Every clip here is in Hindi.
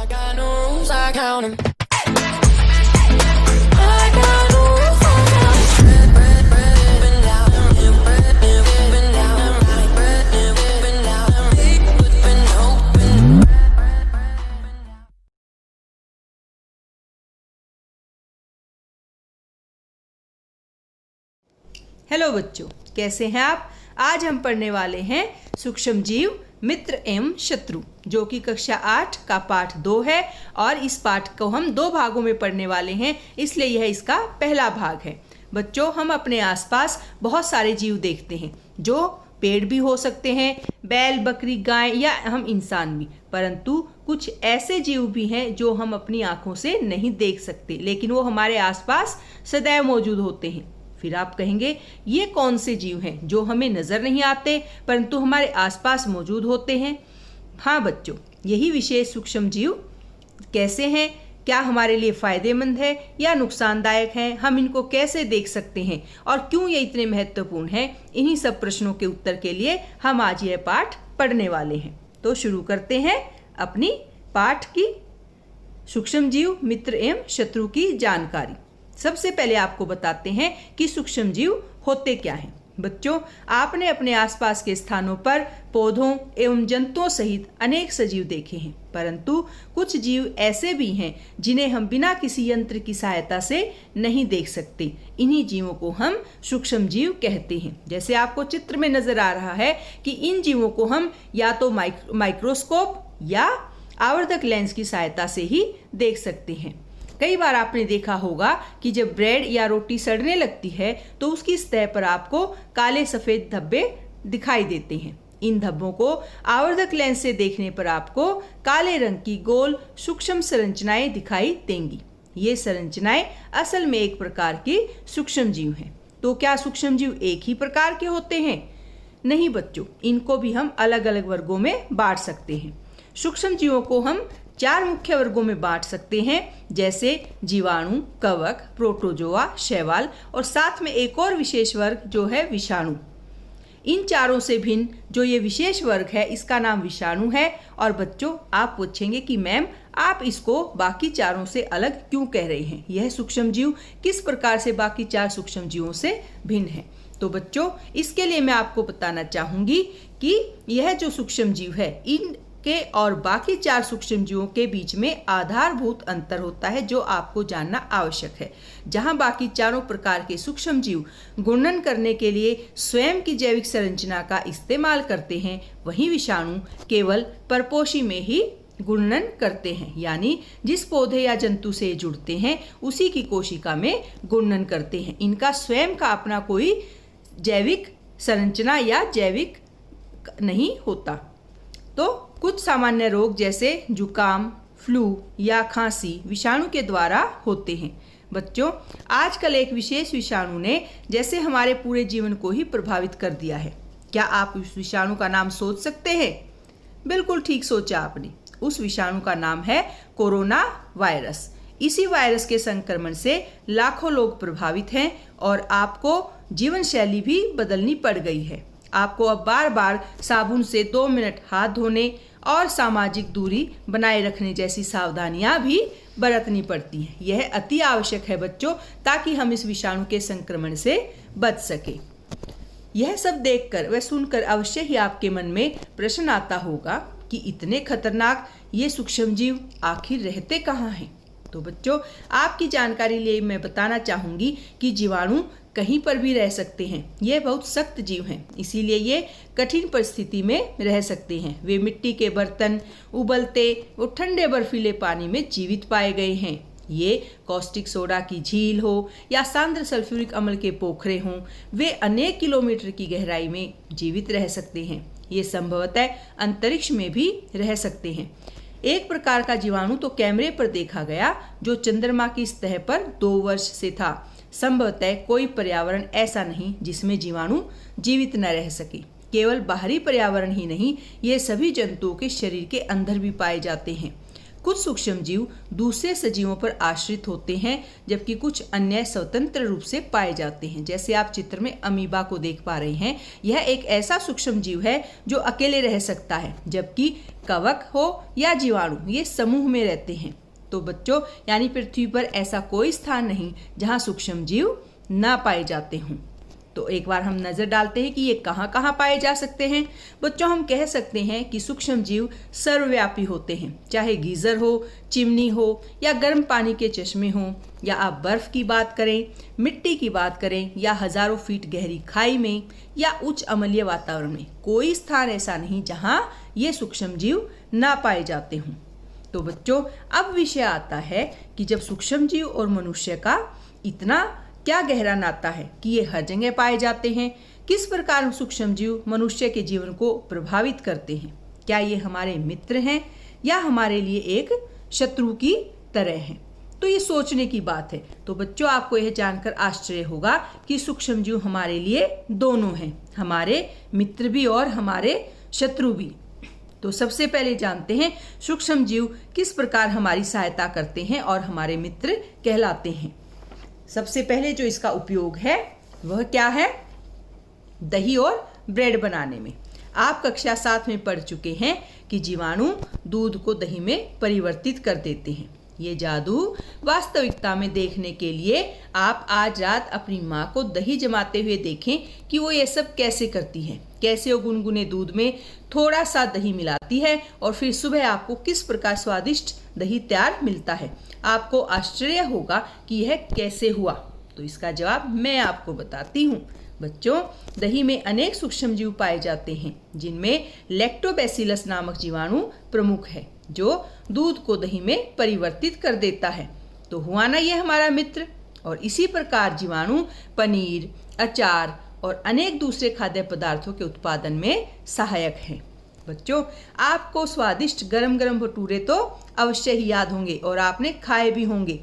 got no rules, I count 'em. I got no rules, I count 'em. Bread, up and down, bread, up and down, right. Bread, up and down, big and open. Hello बच्चों, कैसे हैं आप। आज हम पढ़ने वाले हैं सूक्ष्म जीव, मित्र एवं शत्रु, जो कि कक्षा 8 का पाठ 2 है। और इस पाठ को हम 2 भागों में पढ़ने वाले हैं, इसलिए यह इसका पहला भाग है। बच्चों, हम अपने आसपास बहुत सारे जीव देखते हैं, जो पेड़ भी हो सकते हैं, बैल, बकरी, गाय या हम इंसान भी। परंतु कुछ ऐसे जीव भी हैं जो हम अपनी आंखों से नहीं देख सकते, लेकिन वो हमारे आसपास सदैव मौजूद होते हैं। फिर आप कहेंगे, ये कौन से जीव हैं जो हमें नजर नहीं आते परंतु हमारे आसपास मौजूद होते हैं। हाँ बच्चों, यही विशेष सूक्ष्म जीव कैसे हैं, क्या हमारे लिए फायदेमंद है या नुकसानदायक है, हम इनको कैसे देख सकते हैं और क्यों ये इतने महत्वपूर्ण हैं, इन्हीं सब प्रश्नों के उत्तर के लिए हम आज यह पाठ पढ़ने वाले हैं। तो शुरू करते हैं अपनी पाठ की सूक्ष्म जीव, मित्र एवं शत्रु की जानकारी। सबसे पहले आपको बताते हैं कि सूक्ष्म जीव होते क्या हैं। बच्चों, आपने अपने आसपास के स्थानों पर पौधों एवं जंतुओं सहित अनेक सजीव देखे हैं, परंतु कुछ जीव ऐसे भी हैं जिन्हें हम बिना किसी यंत्र की सहायता से नहीं देख सकते। इन्हीं जीवों को हम सूक्ष्म जीव कहते हैं। जैसे आपको चित्र में नजर आ रहा है कि इन जीवों को हम या तो माइक्रोस्कोप या आवर्धक लेंस की सहायता से ही देख सकते हैं। कई बार आपने देखा होगा कि जब ब्रेड या रोटी सड़ने लगती है तो उसकी सतह पर आपको काले सफेद धब्बे दिखाई देते हैं। इन धब्बों को आवर्धक लेंस से देखने पर आपको काले रंग की गोल सूक्ष्म संरचनाएं दिखाई देंगी। ये संरचनाएं असल में एक प्रकार की सूक्ष्म जीव हैं। तो क्या सूक्ष्म जीव एक ही प्रकार के होते हैं? नहीं बच्चों, इनको भी हम अलग अलग वर्गों में बांट सकते हैं। सूक्ष्म जीवों को हम 4 मुख्य वर्गों में बांट सकते हैं, जैसे जीवाणु, कवक, प्रोटोजोआ, शैवाल और साथ में एक और विशेष वर्ग जो है विषाणु। इन चारों से भिन्न जो ये विशेष वर्ग है, इसका नाम विषाणु है। और बच्चों, आप पूछेंगे कि मैम, आप इसको बाकी चारों से अलग क्यों कह रहे हैं? यह सूक्ष्म जीव किस प्रकार से बाकी 4 सूक्ष्म जीवों से भिन्न है? तो बच्चों, इसके लिए मैं आपको बताना चाहूंगी कि यह जो सूक्ष्म जीव है, इन के और बाकी 4 सूक्ष्म जीवों के बीच में आधारभूत अंतर होता है, जो आपको जानना आवश्यक है। जहां बाकी चारों प्रकार के सूक्ष्म जीव गुणन करने के लिए स्वयं की जैविक संरचना का इस्तेमाल करते हैं, वहीं विषाणु केवल परपोषी में ही गुणन करते हैं, यानी जिस पौधे या जंतु से जुड़ते हैं उसी की कोशिका में गुणन करते हैं। इनका स्वयं का अपना कोई जैविक संरचना या जैविक नहीं होता। तो कुछ सामान्य रोग जैसे जुकाम, फ्लू या खांसी विषाणु के द्वारा होते हैं। बच्चों, आजकल एक विशेष विषाणु ने जैसे हमारे पूरे जीवन को ही प्रभावित कर दिया है। क्या आप उस विषाणु का नाम सोच सकते हैं? बिल्कुल ठीक सोचा आपने। उस विषाणु का नाम है कोरोना वायरस। इसी वायरस के संक्रमण से लाखों लोग प्रभावित हैं और आपको जीवन शैली भी बदलनी पड़ गई है। आपको अब बार बार साबुन से 2 मिनट हाथ धोने और सामाजिक दूरी बनाए रखने जैसी सावधानियां भी बरतनी पड़ती हैं। यह अति आवश्यक है बच्चों, ताकि हम इस विषाणु के संक्रमण से बच सके। यह सब देखकर व सुनकर अवश्य ही आपके मन में प्रश्न आता होगा कि इतने खतरनाक ये सूक्ष्म जीव आखिर रहते कहाँ हैं? तो बच्चों, आपकी जानकारी लिए मैं बताना चाहूंगी कि जीवाणु कहीं पर भी रह सकते हैं। ये बहुत सख्त जीव हैं, इसीलिए ये कठिन परिस्थिति में रह सकते हैं। वे मिट्टी के बर्तन, उबलते और ठंडे बर्फीले पानी में जीवित पाए गए हैं। ये कॉस्टिक सोडा की झील हो या सांद्र सल्फ्यूरिक अम्ल के पोखरे हों, वे अनेक किलोमीटर की गहराई में जीवित रह सकते हैं। ये संभवतः अंतरिक्ष में भी रह सकते हैं। एक प्रकार का जीवाणु तो कैमरे पर देखा गया जो चंद्रमा की सतह पर 2 वर्ष से था। संभवतः कोई पर्यावरण ऐसा नहीं जिसमें जीवाणु जीवित न रह सके। केवल बाहरी पर्यावरण ही नहीं, ये सभी जंतुओं के शरीर के अंदर भी पाए जाते हैं। कुछ सूक्ष्म जीव दूसरे सजीवों पर आश्रित होते हैं, जबकि कुछ अन्य स्वतंत्र रूप से पाए जाते हैं। जैसे आप चित्र में अमीबा को देख पा रहे हैं, यह एक ऐसा सूक्ष्म जीव है जो अकेले रह सकता है, जबकि कवक हो या जीवाणु ये समूह में रहते हैं। तो बच्चों, यानी पृथ्वी पर ऐसा कोई स्थान नहीं जहाँ सूक्ष्म जीव ना पाए जाते हों। तो एक बार हम नज़र डालते हैं कि ये कहाँ कहाँ पाए जा सकते हैं। बच्चों, हम कह सकते हैं कि सूक्ष्म जीव सर्वव्यापी होते हैं, चाहे गीज़र हो, चिमनी हो या गर्म पानी के चश्मे हों, या आप बर्फ़ की बात करें, मिट्टी की बात करें, या हज़ारों फीट गहरी खाई में या उच्च अम्लीय वातावरण में, कोई स्थान ऐसा नहीं जहाँ ये सूक्ष्म जीव ना पाए जाते हों। तो बच्चों, अब विषय आता है कि जब सूक्ष्म जीव और मनुष्य का इतना क्या गहरा नाता है कि ये हर जगह पाए जाते हैं, किस प्रकार सूक्ष्म जीव मनुष्य के जीवन को प्रभावित करते हैं, क्या ये हमारे मित्र हैं या हमारे लिए एक शत्रु की तरह हैं, तो ये सोचने की बात है। तो बच्चों, आपको यह जानकर आश्चर्य होगा कि सूक्ष्म जीव हमारे लिए दोनों हैं, हमारे मित्र भी और हमारे शत्रु भी। तो सबसे पहले जानते हैं सूक्ष्म जीव किस प्रकार हमारी सहायता करते हैं और हमारे मित्र कहलाते हैं। सबसे पहले जो इसका उपयोग है वह क्या है? दही और ब्रेड बनाने में। आप कक्षा 7 में पढ़ चुके हैं कि जीवाणु दूध को दही में परिवर्तित कर देते हैं। ये जादू वास्तविकता में देखने के लिए आप आज रात अपनी माँ को दही जमाते हुए देखें कि वो ये सब कैसे करती है, कैसे वो गुनगुने दूध में थोड़ा सा दही मिलाती है और फिर सुबह आपको किस प्रकार स्वादिष्ट दही तैयार मिलता है। आपको आश्चर्य होगा कि यह कैसे हुआ। तो इसका जवाब मैं आपको बताती हूँ। बच्चों, दही में अनेक सूक्ष्म जीव पाए जाते हैं, जिनमें लैक्टोबैसिलस नामक जीवाणु प्रमुख है, जो दूध को दही में परिवर्तित कर देता है। तो हुआ ना ये हमारा मित्र। और इसी प्रकार जीवाणु पनीर, अचार और अनेक दूसरे खाद्य पदार्थों के उत्पादन में सहायक हैं। बच्चों, आपको स्वादिष्ट गरम गरम भटूरे तो अवश्य ही याद होंगे और आपने खाए भी होंगे।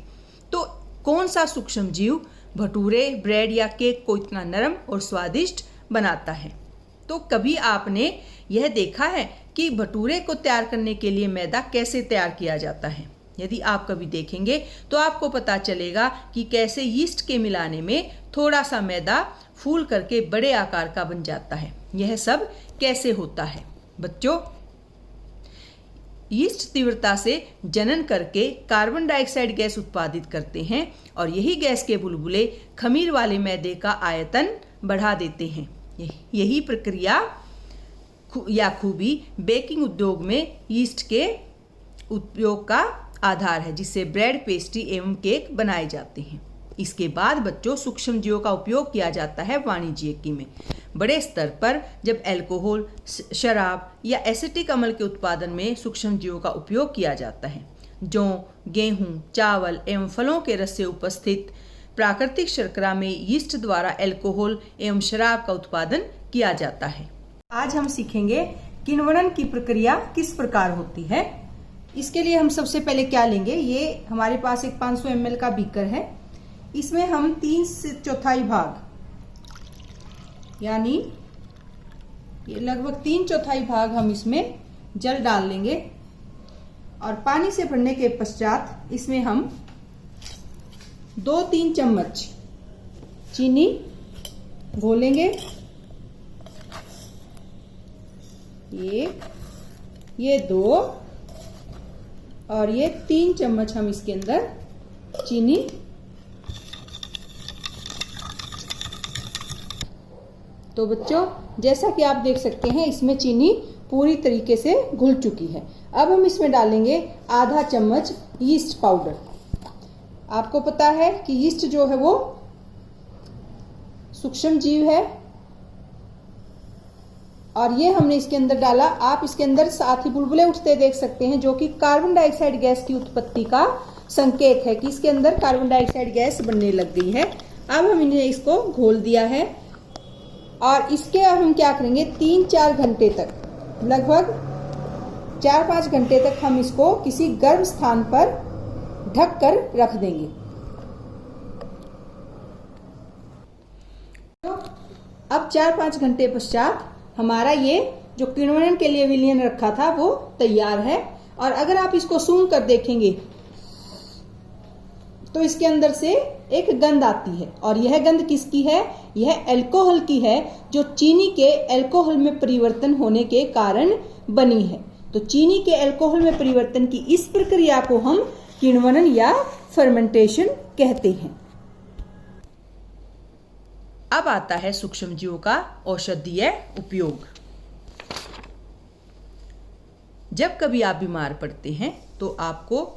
तो कौन सा सूक्ष्म जीव भटूरे, ब्रेड या केक को इतना नरम और स्वादिष्ट बनाता है? तो कभी आपने यह देखा है कि भटूरे को तैयार करने के लिए मैदा कैसे तैयार किया जाता है? यदि आप कभी देखेंगे तो आपको पता चलेगा कि कैसे यीस्ट के मिलाने में थोड़ा सा मैदा फूल करके बड़े आकार का बन जाता है। यह सब कैसे होता है? बच्चों, यीस्ट तीव्रता से जनन करके कार्बन डाइऑक्साइड गैस उत्पादित करते हैं और यही गैस के बुलबुले खमीर वाले मैदे का आयतन बढ़ा देते हैं। यही प्रक्रिया या खूबी बेकिंग उद्योग में यीस्ट के उपयोग का आधार है, जिससे ब्रेड, पेस्ट्री एवं केक बनाए जाते हैं। इसके बाद बच्चों, सूक्ष्म जीवों का उपयोग किया जाता है वाणिज्यिकी में। बड़े स्तर पर जब अल्कोहल, शराब या एसिटिक अम्ल के उत्पादन में सूक्ष्म जीवों का उपयोग किया जाता है। जौ, गेहूं, चावल एवं फलों के रस से उपस्थित प्राकृतिक शर्करा में यीस्ट द्वारा अल्कोहल एवं शराब का उत्पादन किया जाता है। आज हम सीखेंगे किण्वनन की प्रक्रिया किस प्रकार होती है। इसके लिए हम सबसे पहले क्या लेंगे? ये हमारे पास एक 500 ml का बीकर है। इसमें हम 3/4 भाग, यानी ये लगभग 3/4 भाग हम इसमें जल डाल लेंगे और पानी से भरने के पश्चात इसमें हम 2-3 चम्मच चीनी घोलेंगे। ये 2 और ये 3 चम्मच हम इसके अंदर चीनी तो बच्चों, जैसा कि आप देख सकते हैं इसमें चीनी पूरी तरीके से घुल चुकी है। अब हम इसमें डालेंगे आधा चम्मच यीस्ट पाउडर। आपको पता है कि यीस्ट जो है वो सूक्ष्म जीव है और ये हमने इसके अंदर डाला। आप इसके अंदर साथ ही बुलबुले उठते देख सकते हैं, जो कि कार्बन डाइऑक्साइड गैस की उत्पत्ति का संकेत है कि इसके अंदर कार्बन डाइऑक्साइड गैस बनने लग गई है। अब हमने इसको घोल दिया है और इसके अब हम क्या करेंगे, 3-4 घंटे तक, लगभग 4-5 घंटे तक हम इसको किसी गर्म स्थान पर ढक कर रख देंगे। तो अब 4-5 घंटे पश्चात हमारा ये जो किण्वनन के लिए विलयन रखा था वो तैयार है और अगर आप इसको सूंघ कर देखेंगे तो इसके अंदर से एक गंध आती है, और यह गंध किसकी है? यह अल्कोहल की है, जो चीनी के अल्कोहल में परिवर्तन होने के कारण बनी है। तो चीनी के अल्कोहल में परिवर्तन की इस प्रक्रिया को हम किण्वनन या फर्मेंटेशन कहते हैं। अब आता है सूक्ष्मजीवों का औषधीय उपयोग। जब कभी आप बीमार पड़ते हैं तो आपको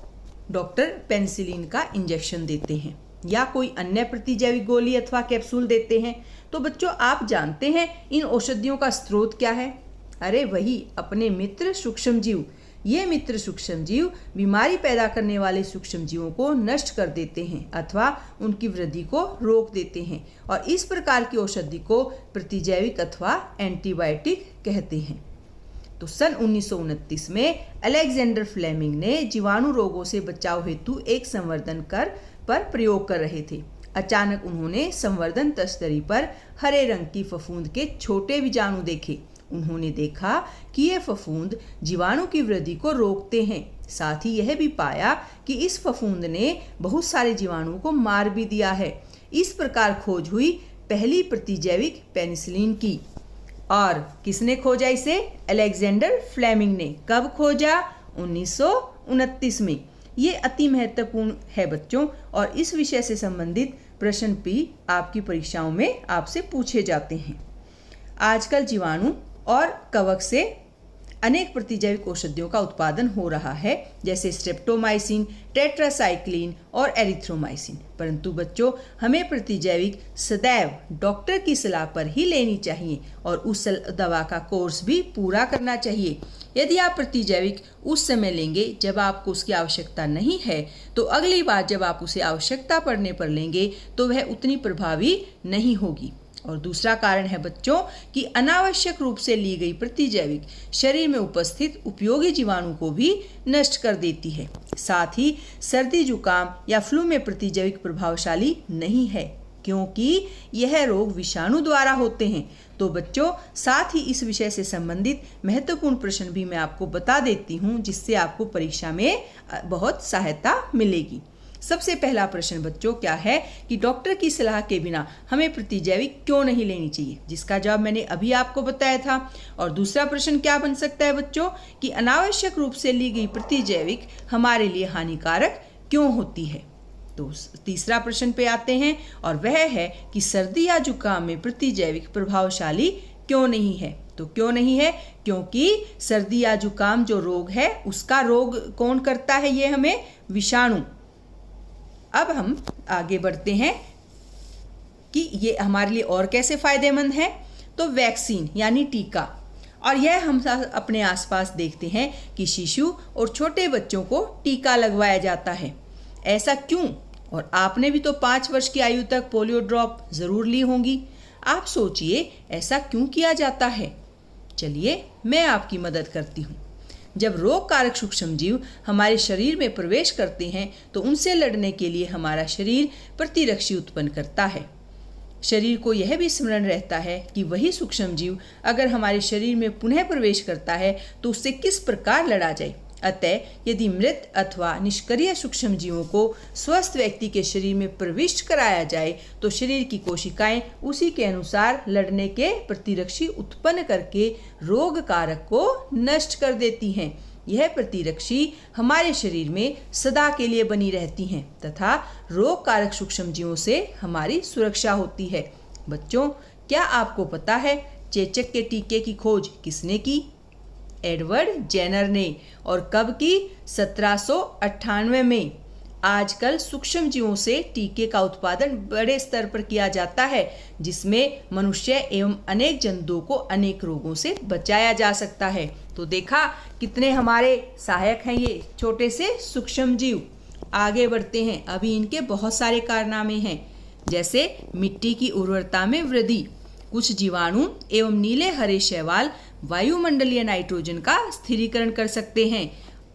डॉक्टर पेनिसिलिन का इंजेक्शन देते हैं या कोई अन्य प्रतिजैविक गोली अथवा कैप्सूल देते हैं। तो बच्चों, आप जानते हैं इन औषधियों का स्रोत क्या है? अरे वही अपने मित्र सूक्ष्मजीव। ये मित्र सूक्ष्मजीव बीमारी पैदा करने वाले सूक्ष्मजीवों को नष्ट कर देते हैं अथवा उनकी वृद्धि को रोक देते हैं, और इस प्रकार की औषधि को प्रतिजैविक अथवा एंटीबायोटिक कहते हैं। तो सन 1929 में अलेक्जेंडर फ्लेमिंग ने जीवाणु रोगों से बचाव हेतु एक संवर्धन पर प्रयोग कर रहे थे। अचानक उन्होंने संवर्धन तस्तरी पर हरे रंग की फफूंद के छोटे बीजाणु देखे। उन्होंने देखा कि ये फफूंद जीवाणु की वृद्धि को रोकते हैं। साथ ही यह भी पाया कि इस फफूंद ने बहुत सारे जीवाणुओं को मार भी दिया है। इस प्रकार खोज हुई पहली प्रतिजैविक पेनिसिलिन की। और किसने खोजा इसे? अलेक्जेंडर फ्लेमिंग ने। कब खोजा? 1929 में। ये अति महत्वपूर्ण है बच्चों, और इस विषय से संबंधित प्रश्न भी आपकी परीक्षाओं में आपसे पूछे जाते हैं। आजकल जीवाणु और कवक से अनेक प्रतिजैविक औषधियों का उत्पादन हो रहा है, जैसे स्ट्रेप्टोमाइसिन, टेट्रासाइक्लिन और एरिथ्रोमाइसिन। परंतु बच्चों, हमें प्रतिजैविक सदैव डॉक्टर की सलाह पर ही लेनी चाहिए और उस दवा का कोर्स भी पूरा करना चाहिए। यदि आप प्रतिजैविक उस समय लेंगे जब आपको उसकी आवश्यकता नहीं है, तो अगली बार जब आप उसे आवश्यकता पड़ने पर लेंगे तो वह उतनी प्रभावी नहीं होगी। और दूसरा कारण है बच्चों कि अनावश्यक रूप से ली गई प्रतिजैविक शरीर में उपस्थित उपयोगी जीवाणु को भी नष्ट कर देती है। साथ ही सर्दी, जुकाम या फ्लू में प्रतिजैविक प्रभावशाली नहीं है, क्योंकि यह रोग विषाणु द्वारा होते हैं। तो बच्चों, साथ ही इस विषय से संबंधित महत्वपूर्ण प्रश्न भी मैं आपको बता देती हूँ, जिससे आपको परीक्षा में बहुत सहायता मिलेगी। सबसे पहला प्रश्न बच्चों क्या है कि डॉक्टर की सलाह के बिना हमें प्रतिजैविक क्यों नहीं लेनी चाहिए, जिसका जवाब मैंने अभी आपको बताया था। और दूसरा प्रश्न क्या बन सकता है बच्चों कि अनावश्यक रूप से ली गई प्रतिजैविक हमारे लिए हानिकारक क्यों होती है। तो तीसरा प्रश्न पे आते हैं, और वह है कि सर्दी या जुकाम में प्रतिजैविक प्रभावशाली क्यों नहीं है। तो क्यों नहीं है? क्योंकि सर्दी या जुकाम जो रोग है उसका रोग कौन करता है? ये हमें विषाणु। अब हम आगे बढ़ते हैं कि ये हमारे लिए और कैसे फायदेमंद है। तो वैक्सीन यानी टीका, और यह हम अपने आसपास देखते हैं कि शिशु और छोटे बच्चों को टीका लगवाया जाता है। ऐसा क्यों? और आपने भी तो 5 वर्ष की आयु तक पोलियो ड्रॉप जरूर ली होंगी। आप सोचिए ऐसा क्यों किया जाता है। चलिए मैं आपकी मदद करती हूँ। जब रोग कारक सूक्ष्मजीव हमारे शरीर में प्रवेश करते हैं तो उनसे लड़ने के लिए हमारा शरीर प्रतिरक्षी उत्पन्न करता है। शरीर को यह भी स्मरण रहता है कि वही सूक्ष्मजीव अगर हमारे शरीर में पुनः प्रवेश करता है तो उससे किस प्रकार लड़ा जाए। अतः यदि मृत अथवा निष्क्रिय सूक्ष्मजीवों को स्वस्थ व्यक्ति के शरीर में प्रविष्ट कराया जाए तो शरीर की कोशिकाएं उसी के अनुसार लड़ने के प्रतिरक्षी उत्पन्न करके रोग कारक को नष्ट कर देती हैं। यह प्रतिरक्षी हमारे शरीर में सदा के लिए बनी रहती हैं तथा रोग कारक सूक्ष्मजीवों से हमारी सुरक्षा होती है। बच्चों, क्या आपको पता है चेचक के टीके की खोज किसने की? एडवर्ड जेनर ने। और कब की? 1798 में। आजकल सूक्ष्मजीवों से टीके का उत्पादन बड़े स्तर पर किया जाता है, जिसमें मनुष्य एवं अनेक जंतुओं को अनेक रोगों से बचाया जा सकता है। तो देखा कितने हमारे सहायक हैं ये छोटे से सूक्ष्मजीव। आगे बढ़ते हैं। अभी इनके बहुत सारे कारनामे हैं, जैसे मिट्टी की उर्वरता में वृद्धि। कुछ जीवाणु एवं नीले हरे शैवाल वायुमंडलीय नाइट्रोजन का स्थिरीकरण कर सकते हैं,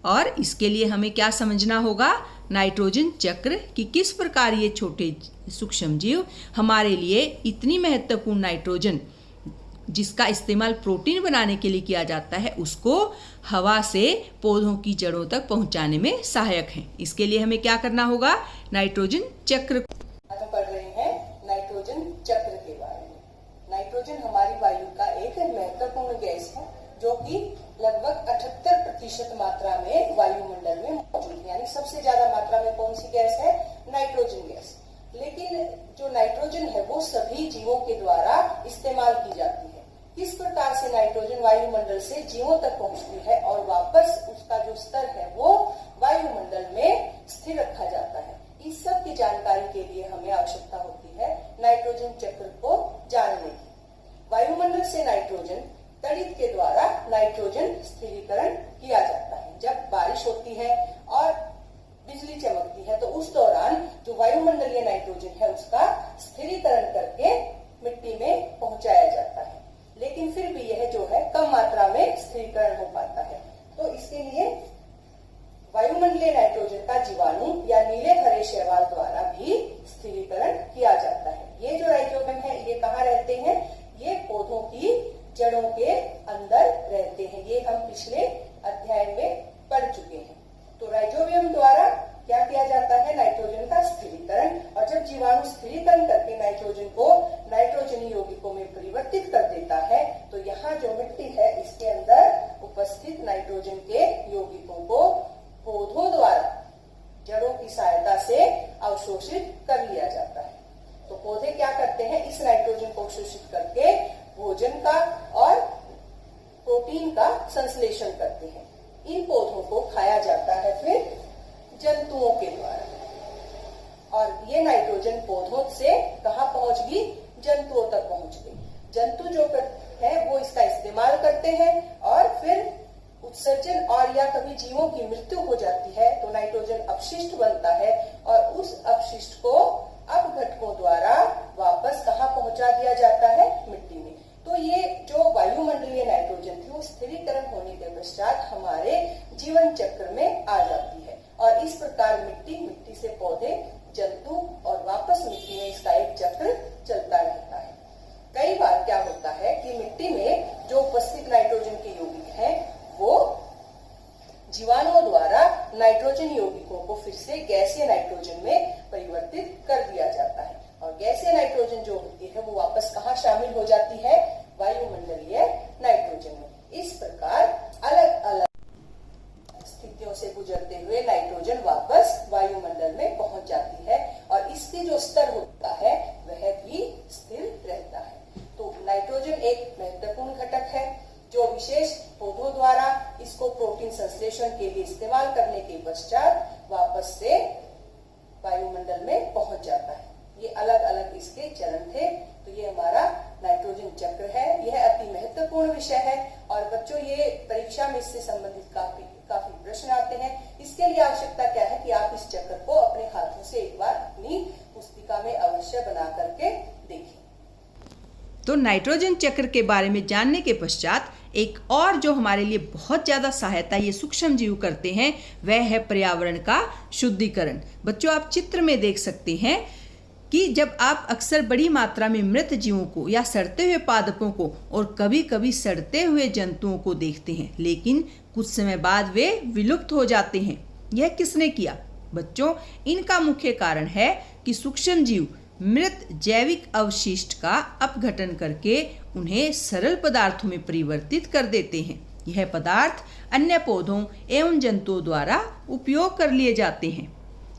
और इसके लिए हमें क्या समझना होगा? नाइट्रोजन चक्र कि किस प्रकार ये छोटे सूक्ष्मजीव हमारे लिए इतनी महत्वपूर्ण नाइट्रोजन जिसका इस्तेमाल प्रोटीन बनाने के लिए किया जाता है उसको हवा से पौधों की जड़ों तक पहुंचाने में सहायक है। इसके लिए हमें क्या करना होगा, नाइट्रोजन चक्र। हम पढ़ रहे हैं नाइट्रोजन चक्र के बारे में। नाइट्रोजन हमारी वायु का एक महत्वपूर्ण गैस है जो कि लगभग 78% मात्रा में वायुमंडल में मौजूद है। यानी सबसे ज्यादा मात्रा में कौन सी गैस है, नाइट्रोजन गैस। लेकिन जो नाइट्रोजन है वो सभी जीवों के द्वारा इस्तेमाल की जाती है। किस प्रकार से नाइट्रोजन वायुमंडल से जीवों तक पहुंचती है और वापस उसका जो स्तर है वो वायुमंडल में स्थिर रखा जाता है, इस सब की जानकारी के लिए हमें आवश्यकता होती है नाइट्रोजन चक्र को जानने की। वायुमंडल से नाइट्रोजन तड़ित के द्वारा नाइट्रोजन स्थिरीकरण किया जाता है। जब बारिश होती है और बिजली चमकती है तो उस दौरान जो वायुमंडलीय नाइट्रोजन है उसका स्थिरीकरण करके मिट्टी में पहुंचाया जाता है। लेकिन फिर भी यह जो है कम मात्रा में स्थिरीकरण हो पाता है, तो इसके लिए वायुमंडलीय नाइट्रोजन का जीवाणु या नीले हरे शैवाल द्वारा भी स्थिरीकरण किया जाता है। ये जो राइजोबियम है ये कहाँ रहते हैं, ये पौधों की जड़ों के अंदर रहते हैं। ये हम पिछले अध्याय में पढ़ चुके हैं। तो राइजोबियम द्वारा क्या किया जाता है, नाइट्रोजन का स्थिरीकरण। और जब जीवाणु स्थिरीकरण करके नाइट्रोजन को नाइट्रोजनी यौगिकों में परिवर्तित कर देता है तो यहाँ जो मिट्टी है इसके अंदर उपस्थित नाइट्रोजन के यौगिकों को पौधों द्वारा जड़ों की सहायता से अवशोषित कर लिया जाता है। तो पौधे क्या करते हैं, इस नाइट्रोजन को अवशोषित करके भोजन का और प्रोटीन का संश्लेषण करते हैं। इन पौधों को खाया जाता है फिर जंतुओं के द्वारा। और ये नाइट्रोजन पौधों से कहाँ पहुंच गई, जंतुओं तक पहुंच गई। जंतु जो है वो इसका इस्तेमाल करते हैं और फिर उत्सर्जन और या कभी जीवों की मृत्यु हो जाती है तो नाइट्रोजन अपशिष्ट बनता है और उस अपशिष्ट को अपघटकों द्वारा वापस कहाँ पहुंचा दिया जाता है, मिट्टी में। तो ये जो वायुमंडलीय नाइट्रोजन थी वो स्थिरीकरण होने के पश्चात हमारे जीवन चक्र में आ जाती है और इस प्रकार मिट्टी से पौधे, जंतु और वापस मिट्टी में इसका एक चक्र चलता रहता है। कई बार क्या होता है कि मिट्टी में जो उपस्थित नाइट्रोजन के यौगिक हैं वो जीवाणुओं द्वारा नाइट्रोजन यौगिकों को फिर से गैसीय नाइट्रोजन में परिवर्तित कर दिया जाता है और गैसीय नाइट्रोजन जो होती है वो वापस कहाँ शामिल हो जाती है, वायुमंडलीय नाइट्रोजन में। इस प्रकार अलग अलग स्थितियों से गुजरते हुए नाइट्रोजन वापस वायुमंडल में पहुंच जाती है और इसके जो स्तर होता है वह भी स्थिर रहता है। तो नाइट्रोजन एक महत्वपूर्ण घटक है जो विशेष पौधों द्वारा इसको प्रोटीन संश्लेषण के लिए इस्तेमाल करने के पश्चात वापस से वायुमंडल में पहुंच जाता है। ये अलग अलग इसके चरण थे। तो ये हमारा नाइट्रोजन चक्र है। यह अति महत्वपूर्ण विषय है और बच्चों ये परीक्षा में इससे संबंधित काफी प्रश्न आते हैं। इसके लिए आवश्यकता क्या है कि आप इस चक्र को अपने हाथों से एक बार अपनी पुस्तिका में अवश्य बना करके देखें। तो नाइट्रोजन चक्र के बारे में जानने के पश्चात एक और जो हमारे लिए बहुत ज़्यादा सहायता ये सूक्ष्म जीव करते हैं वह है पर्यावरण का शुद्धिकरण। बच्चों आप चित्र में देख सकते हैं कि जब आप अक्सर बड़ी मात्रा में मृत जीवों को या सड़ते हुए पादपों को और कभी कभी सड़ते हुए जंतुओं को देखते हैं लेकिन कुछ समय बाद वे विलुप्त हो जाते हैं, यह किसने किया? बच्चों इनका मुख्य कारण है कि सूक्ष्म जीव मृत जैविक अवशिष्ट का अपघटन करके उन्हें सरल पदार्थों में परिवर्तित कर देते हैं। यह पदार्थ अन्य पौधों एवं जंतुओं द्वारा उपयोग कर लिए जाते हैं।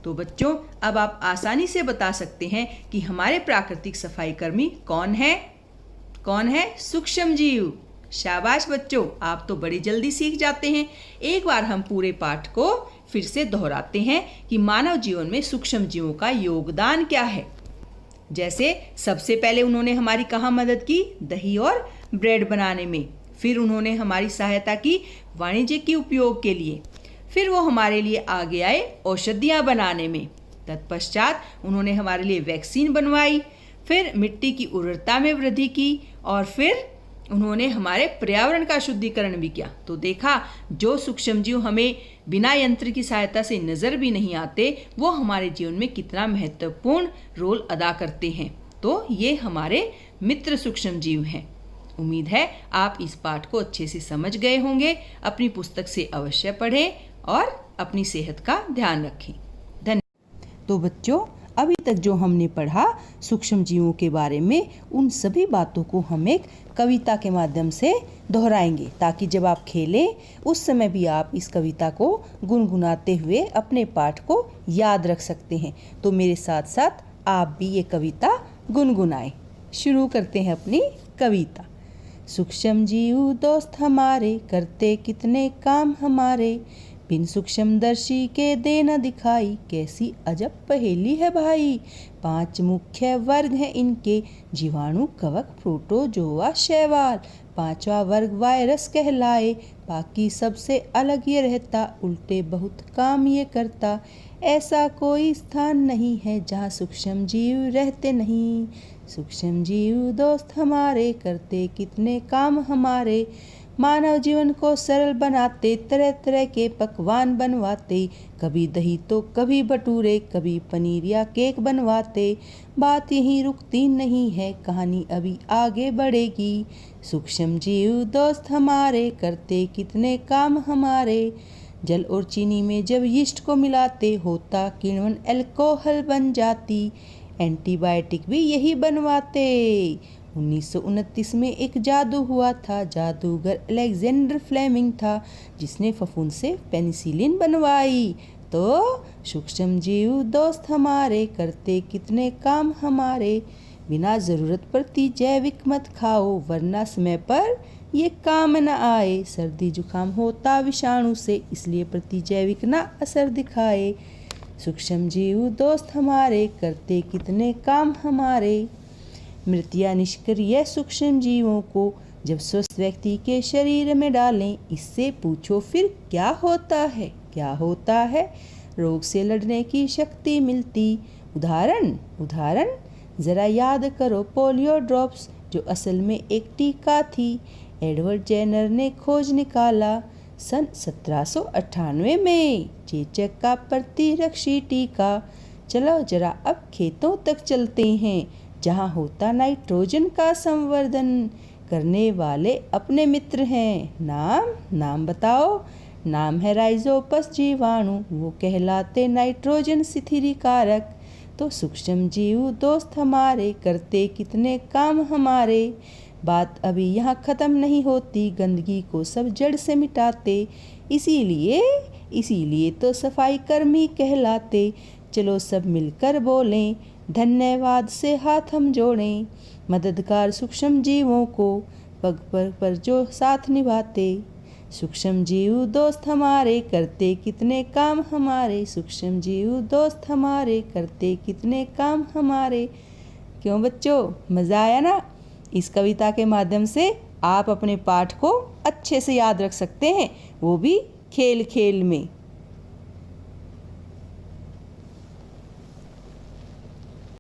तो बच्चों अब आप आसानी से बता सकते हैं कि हमारे प्राकृतिक सफाई कर्मी कौन है? कौन है? सूक्ष्म जीव। शाबाश बच्चों, आप तो बड़ी जल्दी सीख जाते हैं। एक बार हम पूरे पाठ को फिर से दोहराते हैं कि मानव जीवन में सूक्ष्म जीवों का योगदान क्या है। जैसे सबसे पहले उन्होंने हमारी कहाँ मदद की? दही और ब्रेड बनाने में। फिर उन्होंने हमारी सहायता की वाणिज्य के उपयोग के लिए। फिर वो हमारे लिए आगे आए औषधियाँ बनाने में। तत्पश्चात उन्होंने हमारे लिए वैक्सीन बनवाई। फिर मिट्टी की उर्वरता में वृद्धि की और फिर उन्होंने हमारे पर्यावरण का शुद्धिकरण भी किया। तो देखा जो सूक्ष्म जीव हमें बिना यंत्र की सहायता से नज़र भी नहीं आते वो हमारे जीवन में कितना महत्वपूर्ण रोल अदा करते हैं। तो ये हमारे मित्र सूक्ष्म जीव हैं। उम्मीद है आप इस पाठ को अच्छे से समझ गए होंगे। अपनी पुस्तक से अवश्य पढ़ें और अपनी सेहत का ध्यान रखें। धन्यवाद। तो बच्चों, अभी तक जो हमने पढ़ा सूक्ष्म जीवों के बारे में, उन सभी बातों को हम एक कविता के माध्यम से दोहराएंगे, ताकि जब आप खेलें उस समय भी आप इस कविता को गुनगुनाते हुए अपने पाठ को याद रख सकते हैं। तो मेरे साथ साथ आप भी ये कविता गुनगुनाएं। शुरू करते हैं अपनी कविता। सूक्ष्म जीव दोस्त हमारे, करते कितने काम हमारे, बिन सूक्ष्मदर्शी के दे न दिखाई, कैसी अजब पहेली है भाई। 5 मुख्य वर्ग हैं इनके, जीवाणु, कवक, प्रोटोजोआ, शैवाल। 5वां वर्ग वायरस कहलाए, बाकी सबसे अलग ये रहता, उल्टे बहुत काम ये करता। ऐसा कोई स्थान नहीं है जहाँ सूक्ष्म जीव रहते नहीं। सूक्ष्म जीव दोस्त हमारे, करते कितने काम हमारे, मानव जीवन को सरल बनाते, तरह तरह के पकवान बनवाते, कभी दही तो कभी भटूरे, कभी पनीर या केक बनवाते। बात यहीं रुकती नहीं है, कहानी अभी आगे बढ़ेगी। सूक्ष्म जीव दोस्त हमारे, करते कितने काम हमारे, जल और चीनी में जब यीस्ट को मिलाते, होता किण्वन अल्कोहल बन जाती, एंटीबायोटिक भी यही बनवाते। 1929 में एक जादू हुआ था, जादूगर अलेक्जेंडर फ्लेमिंग था, जिसने फफूंद से पेनिसिलिन बनवाई। तो सूक्ष्म जीव दोस्त हमारे, करते कितने काम हमारे, बिना ज़रूरत पड़ती जैविक मत खाओ, वरना समय पर ये काम न आए। सर्दी जुकाम होता विषाणु से, इसलिए प्रतिजैविक ना असर दिखाए। सूक्ष्म जीव दोस्त हमारे, करते कितने काम हमारे, मृत या निष्क्रिय सूक्ष्म जीवों को जब स्वस्थ व्यक्ति के शरीर में डालें, इससे पूछो फिर क्या होता है, क्या होता है। रोग से लड़ने की शक्ति मिलती। उदाहरण ज़रा याद करो पोलियो ड्रॉप्स, जो असल में एक टीका थी। एडवर्ड जेनर ने खोज निकाला सन 1798 में, चेचक का प्रतिरक्षी टीका। चलो जरा अब खेतों तक चलते हैं, जहाँ होता नाइट्रोजन का संवर्धन करने वाले अपने मित्र हैं। नाम बताओ। नाम है राइजोपस जीवाणु, वो कहलाते नाइट्रोजन स्थिरीकारक। तो सूक्ष्म जीव दोस्त हमारे, करते कितने काम हमारे। बात अभी यहाँ ख़त्म नहीं होती, गंदगी को सब जड़ से मिटाते, इसीलिए तो सफाई कर्मी कहलाते। चलो सब मिलकर बोलें, धन्यवाद से हाथ हम जोड़ें, मददगार सूक्ष्म जीवों को पग पर जो साथ निभाते। सूक्ष्म जीव दोस्त हमारे, करते कितने काम हमारे। सूक्ष्म जीव दोस्त हमारे, करते कितने काम हमारे। क्यों बच्चों, मज़ा आया ना? इस कविता के माध्यम से आप अपने पाठ को अच्छे से याद रख सकते हैं, वो भी खेल खेल में।